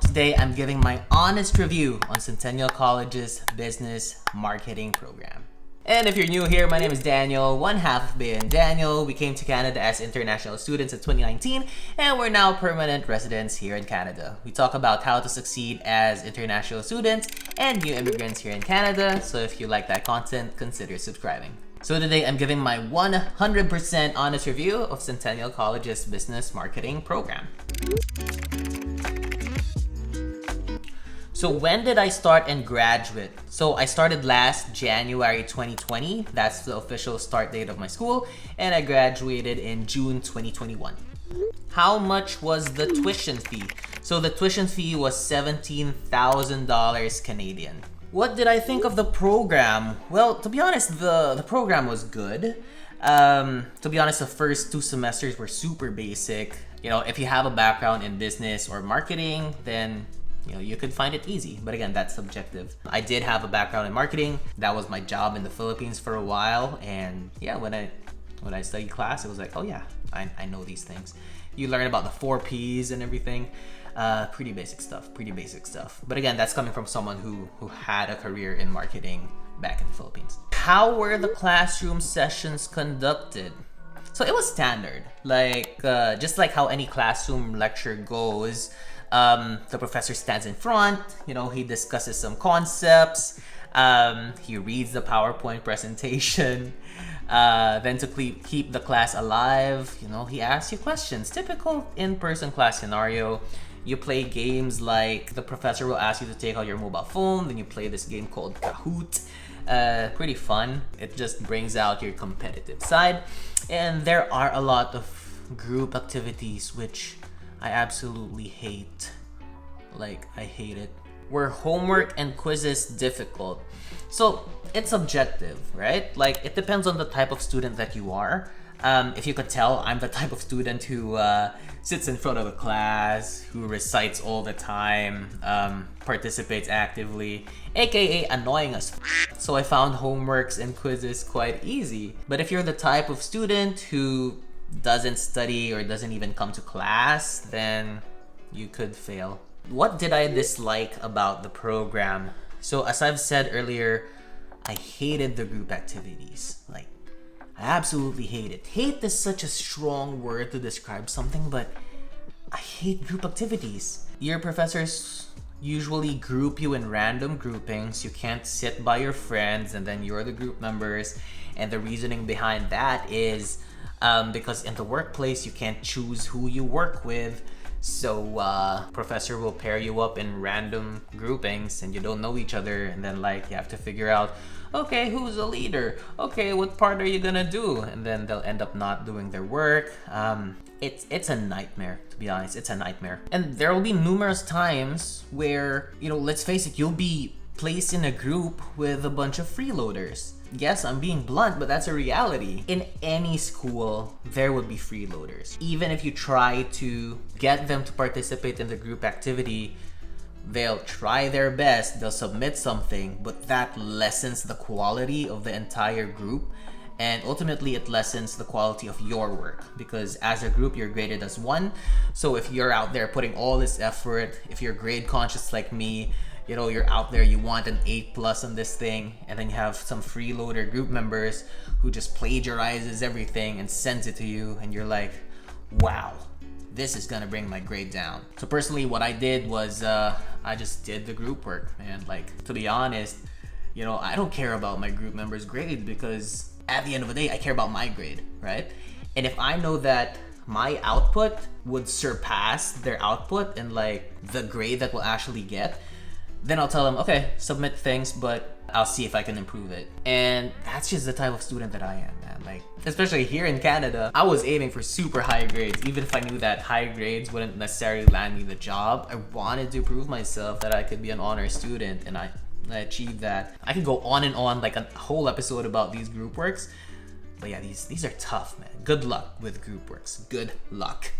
Today, I'm giving my honest review on Centennial College's business marketing program. And if you're new here, my name is Daniel, one half of being Daniel. We came to Canada as international students in 2019, and we're now permanent residents here in Canada. We talk about how to succeed as international students and new immigrants here in Canada, so if you like that content, consider subscribing. So today, I'm giving my 100% honest review of Centennial College's business marketing program. So when did I start and graduate? So I started last January 2020. That's the official start date of my school. And I graduated in June 2021. How much was the tuition fee? So the tuition fee was $17,000 Canadian. What did I think of the program? Well, to be honest, the program was good. To be honest, the first 2 semesters were super basic. You know, if you have a background in business or marketing, then you could find it easy. But again, that's subjective. I did have a background in marketing. That was my job in the Philippines for a while. And yeah, when I studied class, it was like, oh yeah, I know these things. You learn about the 4 Ps and everything. Pretty basic stuff. But again, that's coming from someone who had a career in marketing back in the Philippines. How were the classroom sessions conducted? So it was standard. Just like how any classroom lecture goes. The professor stands in front, he discusses some concepts, he reads the PowerPoint presentation, then to keep the class alive, he asks you questions. Typical in-person class scenario. You play games like the professor will ask you to take out your mobile phone, then you play this game called Kahoot. Pretty fun. It just brings out your competitive side. And there are a lot of group activities which I absolutely hate. I hate it. Were homework and quizzes difficult? So it's subjective, right? It depends on the type of student that you are. If you could tell, I'm the type of student who sits in front of a class, who recites all the time, participates actively, aka annoying as So I found homeworks and quizzes quite easy. But if you're the type of student who doesn't study or doesn't even come to class, then you could fail. What did I dislike about the program? So as I've said earlier, I hated the group activities. I absolutely hate it. Hate is such a strong word to describe something, but I hate group activities. Your professors usually group you in random groupings. You can't sit by your friends and then you're the group members. And the reasoning behind that is because in the workplace, you can't choose who you work with. So professor will pair you up in random groupings and you don't know each other. And then you have to figure out, okay, who's the leader? Okay, what part are you gonna do? And then they'll end up not doing their work. It's a nightmare, to be honest. It's a nightmare. And there will be numerous times where, let's face it, you'll be placed in a group with a bunch of freeloaders. Yes, I'm being blunt, but that's a reality. In any school, there would be freeloaders. Even if you try to get them to participate in the group activity, they'll try their best, they'll submit something, but that lessens the quality of the entire group. And ultimately, it lessens the quality of your work because as a group, you're graded as 1. So if you're out there putting all this effort, if you're grade conscious like me, you're out there, you want an 8+ on this thing, and then you have some freeloader group members who just plagiarizes everything and sends it to you, and you're like, wow, this is gonna bring my grade down. So personally, what I did was I just did the group work, man. To be honest, I don't care about my group members' grade because at the end of the day, I care about my grade, right? And if I know that my output would surpass their output and the grade that we'll actually get, then I'll tell them, okay, submit things, but I'll see if I can improve it. And that's just the type of student that I am, man. Especially here in Canada, I was aiming for super high grades. Even if I knew that high grades wouldn't necessarily land me the job, I wanted to prove myself that I could be an honor student, and I achieved that. I could go on and on, a whole episode about these group works. But yeah, these are tough, man. Good luck with group works. Good luck.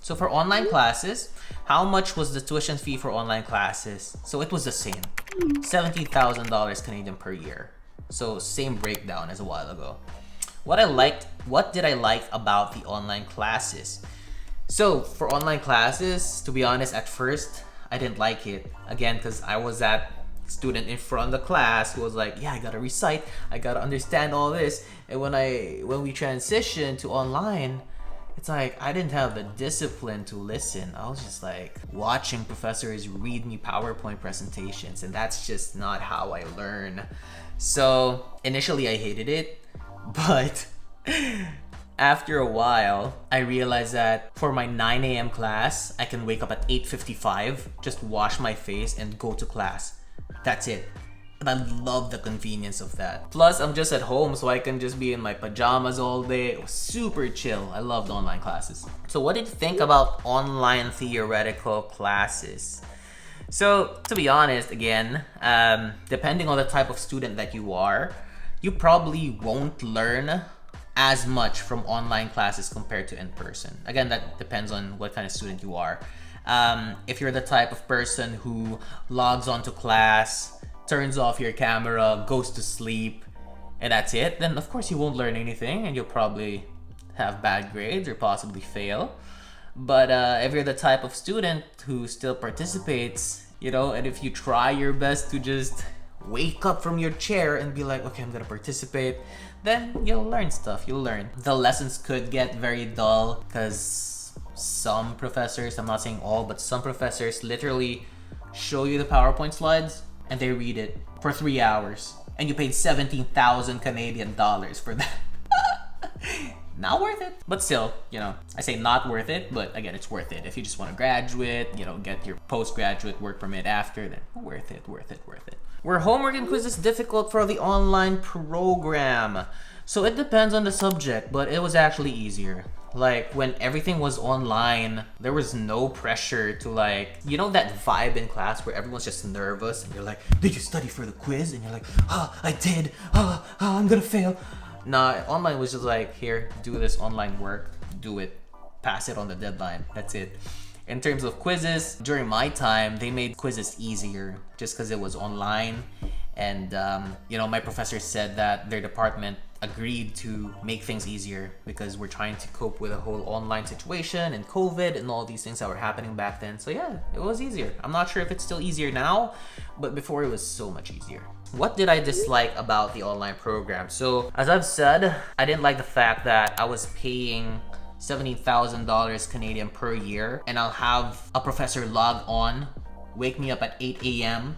So for online classes, how much was the tuition fee for online classes? So it was the same, $70,000 Canadian per year. So same breakdown as a while ago. What did I like about the online classes? So for online classes, to be honest, at first I didn't like it. Again, because I was that student in front of the class who was like, yeah, I gotta recite, I gotta understand all this. And when we transitioned to online, it's like I didn't have the discipline to listen. I was just like watching professors read me PowerPoint presentations, and that's just not how I learn. So initially I hated it, but after a while, I realized that for my 9 a.m. class, I can wake up at 8:55, just wash my face and go to class. That's it. And I love the convenience of that. Plus, I'm just at home, so I can just be in my pajamas all day. It was super chill. I loved online classes. So what did you think about online theoretical classes? So, to be honest, again, depending on the type of student that you are, you probably won't learn as much from online classes compared to in person. Again, that depends on what kind of student you are. If you're the type of person who logs onto class, turns off your camera, goes to sleep, and that's it, then of course you won't learn anything and you'll probably have bad grades or possibly fail. But if you're the type of student who still participates, and if you try your best to just wake up from your chair and be like, okay, I'm gonna participate, then you'll learn stuff. You'll learn. The lessons could get very dull because some professors, I'm not saying all, but some professors literally show you the PowerPoint slides and they read it for 3 hours and you paid 17,000 Canadian dollars for that. Not worth it. But still, I say not worth it, but again, it's worth it. If you just want to graduate, get your postgraduate work permit after, then worth it. Were homework and quizzes difficult for the online program? So it depends on the subject, but it was actually easier. Like when everything was online, there was no pressure to that vibe in class where everyone's just nervous and you're like, did you study for the quiz? And you're like, I did. I'm gonna fail. Nah, online was just like, here, do this online work, do it, pass it on the deadline. That's it. In terms of quizzes, during my time, they made quizzes easier just because it was online. And, my professor said that their department agreed to make things easier because we're trying to cope with a whole online situation and COVID and all these things that were happening back then. So yeah, it was easier. I'm not sure if it's still easier now, but before it was so much easier. What did I dislike about the online program? So as I've said, I didn't like the fact that I was paying $17,000 Canadian per year and I'll have a professor log on, wake me up at 8 a.m.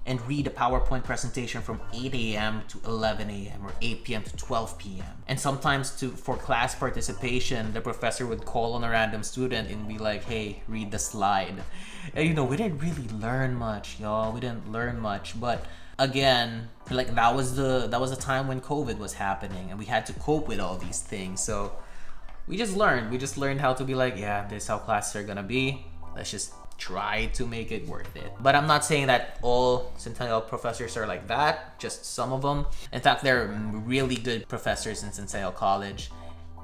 and read a PowerPoint presentation from 8 a.m. to 11 a.m. or 8 p.m. to 12 p.m. And sometimes for class participation, the professor would call on a random student and be like, hey, read the slide. And we didn't really learn much, y'all. We didn't learn much, but again, that was the time when COVID was happening and we had to cope with all these things. So we just learned how to be like, yeah, this is how classes are gonna be. Let's just try to make it worth it. But I'm not saying that all Centennial professors are like that, just some of them. In fact, there are really good professors in Centennial College,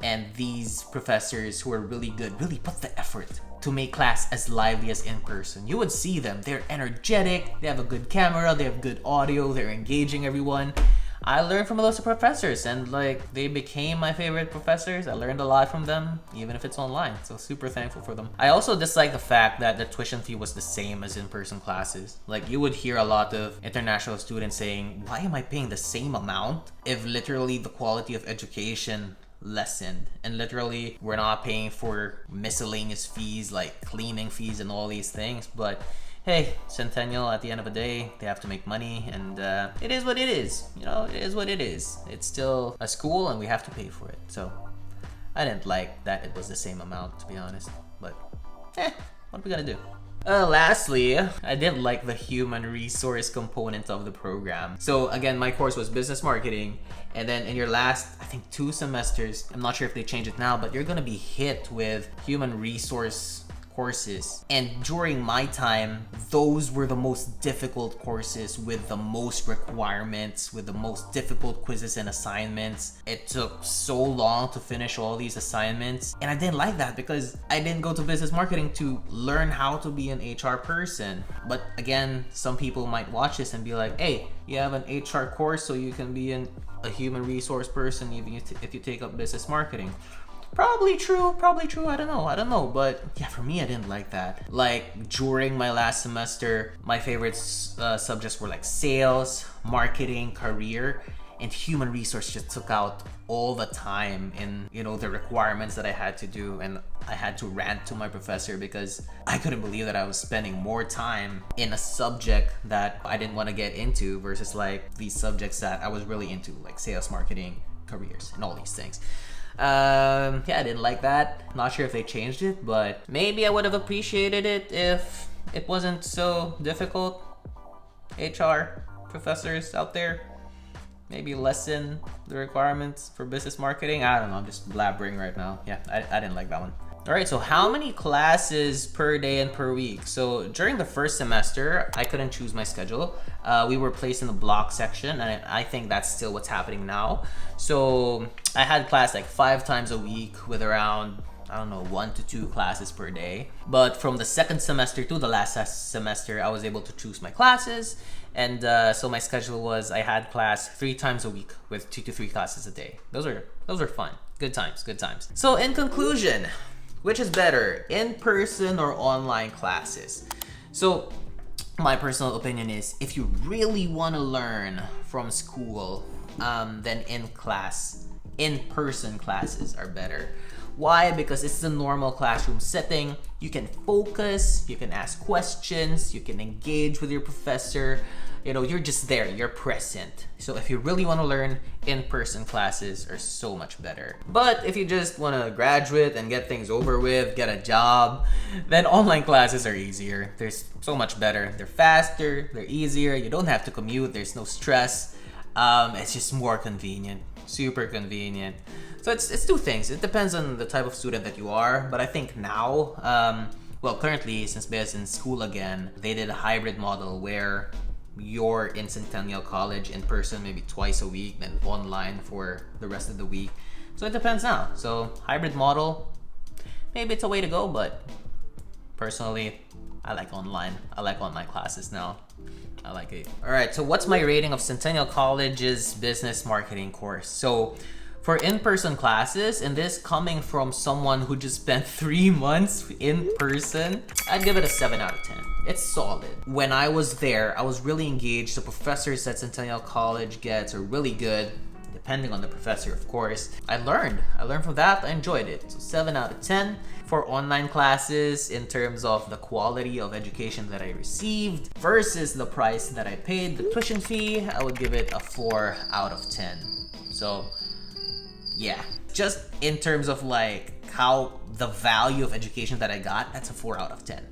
and these professors who are really good really put the effort to make class as lively as in person. You would see them, they're energetic, they have a good camera, they have good audio, they're engaging everyone. I learned from those professors and they became my favorite professors. I learned a lot from them, even if it's online. So super thankful for them. I also dislike the fact that the tuition fee was the same as in-person classes. You would hear a lot of international students saying, why am I paying the same amount if literally the quality of education lessened and literally we're not paying for miscellaneous fees like cleaning fees and all these things? But hey, Centennial, at the end of the day, they have to make money, and it is what it is. It is what it is. It's still a school, and we have to pay for it. So I didn't like that it was the same amount, to be honest. But what are we gonna do? Lastly, I didn't like the human resource component of the program. So again, my course was business marketing, and then in your last, I think 2 semesters, I'm not sure if they changed it now, but you're gonna be hit with human resource courses. And during my time, those were the most difficult courses with the most requirements, with the most difficult quizzes and assignments. It took so long to finish all these assignments, and I didn't like that because I didn't go to business marketing to learn how to be an HR person. But again, some people might watch this and be like, hey, you have an HR course so you can be a human resource person even if you take up business marketing. Probably true, I don't know, but yeah, for me, I didn't like that. Like, during my last semester, my favorite subjects were like sales, marketing, career, and human resource just took out all the time in, you know, the requirements that I had to do, and I had to rant to my professor because I couldn't believe that I was spending more time in a subject that I didn't want to get into versus like these subjects that I was really into, like sales, marketing, careers, and all these things. Yeah, I didn't like that. Not sure if they changed it, but maybe I would have appreciated it if it wasn't so difficult. HR professors out there, maybe lessen the requirements for business marketing. I don't know, I'm just blabbering right now. Yeah, I didn't like that one. All right, so how many classes per day and per week? So during the first semester, I couldn't choose my schedule. We were placed in the block section, and I think that's still what's happening now. So I had class like 5 times a week with around, I don't know, 1 to 2 classes per day. But from the second semester to the last semester, I was able to choose my classes. And so my schedule was, I had class 3 times a week with 2 to 3 classes a day. Those are fun. Good times. So in conclusion, which is better, in-person or online classes? So my personal opinion is, if you really want to learn from school, then in-person classes are better. Why? Because it's the normal classroom setting. You can focus, you can ask questions, you can engage with your professor. You know, you're just there, you're present. So if you really want to learn, in-person classes are so much better. But if you just want to graduate and get things over with, get a job, then online classes are easier. They're so much better. They're faster, they're easier, you don't have to commute, there's no stress. It's just more convenient, super convenient. So it's 2 things. It depends on the type of student that you are, but I think now, well, currently, since Bea's in school again, they did a hybrid model where you're in Centennial College in person maybe twice a week, then online for the rest of the week. So it depends now. So hybrid model, maybe it's a way to go, but personally, I like online. I like online classes now. I like it. All right, so what's my rating of Centennial College's business marketing course? So for in-person classes, and this coming from someone who just spent 3 months in person, I'd give it a 7 out of 10. It's solid. When I was there, I was really engaged. The professors that Centennial College gets are really good, depending on the professor, of course. I learned from that. I enjoyed it. So 7 out of 10. For online classes, in terms of the quality of education that I received versus the price that I paid, the tuition fee, I would give it a 4 out of 10. So yeah, just in terms of like how the value of education that I got, that's a 4 out of 10.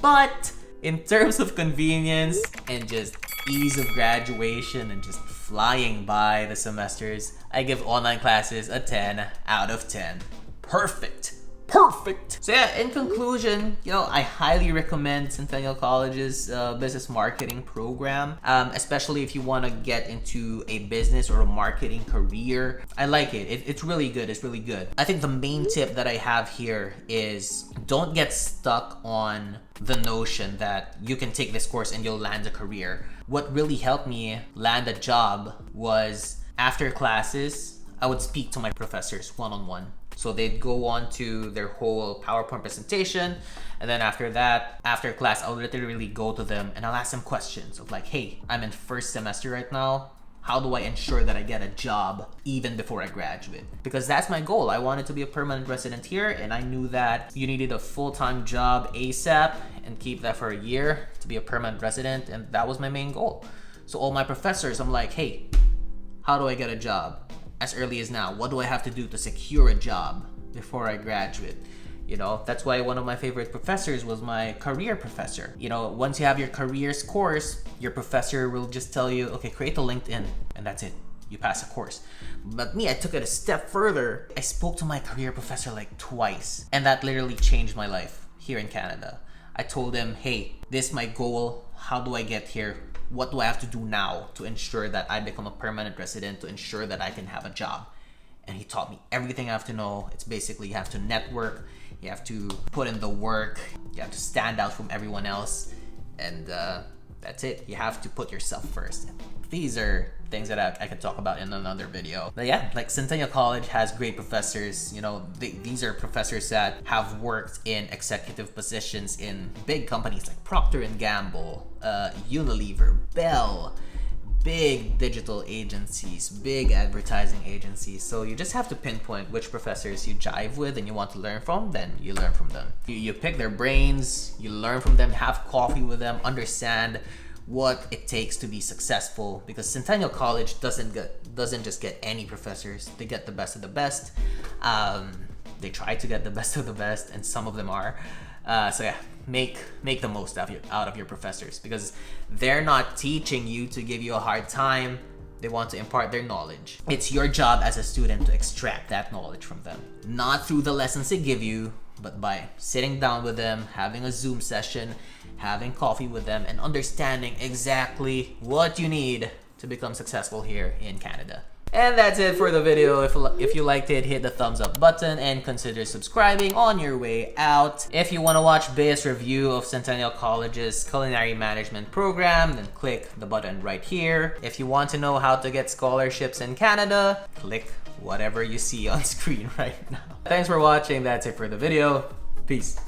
But in terms of convenience and just ease of graduation and just flying by the semesters, I give online classes a 10 out of 10. Perfect. So yeah, in conclusion, you know, I highly recommend Centennial College's business marketing program, especially if you want to get into a business or a marketing career. I like it. It's really good. I think the main tip that I have here is don't get stuck on the notion that you can take this course and you'll land a career. What really helped me land a job was after classes, I would speak to my professors one-on-one. So they'd go on to their whole PowerPoint presentation, and then after that, after class, I'll literally go to them and I'll ask them questions of like, hey, I'm in first semester right now. How do I ensure that I get a job even before I graduate? Because that's my goal. I wanted to be a permanent resident here, and I knew that you needed a full-time job ASAP and keep that for a year to be a permanent resident, and that was my main goal. So all my professors, I'm like, hey, how do I get a job as early as now? What do I have to do to secure a job before I graduate? You know, that's why one of my favorite professors was my career professor. You know, once you have your careers course, your professor will just tell you, okay, create a LinkedIn, and that's it. You pass a course. But me, I took it a step further. I spoke to my career professor like twice, and that literally changed my life here in Canada. I told him, hey, this is my goal. How do I get here? What do I have to do now to ensure that I become a permanent resident, to ensure that I can have a job? And he taught me everything I have to know. It's basically you have to network, you have to put in the work, you have to stand out from everyone else, and that's it. You have to put yourself first. These are things that I could talk about in another video. But yeah, like Centennial College has great professors. You know, these are professors that have worked in executive positions in big companies like Procter and Gamble, Unilever, Bell, big digital agencies, big advertising agencies. So you just have to pinpoint which professors you jive with and you want to learn from, then you learn from them. You pick their brains, you learn from them, have coffee with them, understand what it takes to be successful, because Centennial College doesn't just get any professors. They get the best of the best. They try to get the best of the best, and some of them are. So yeah, make the most out of your professors, because they're not teaching you to give you a hard time. They want to impart their knowledge. It's your job as a student to extract that knowledge from them, not through the lessons they give you, but by sitting down with them, having a Zoom session, having coffee with them, and understanding exactly what you need to become successful here in Canada. And that's it for the video. If you liked it, hit the thumbs up button and consider subscribing on your way out. If you want to watch Bea's review of Centennial College's culinary management program, then click the button right here. If you want to know how to get scholarships in Canada, click whatever you see on screen right now. Thanks for watching. That's it for the video. Peace.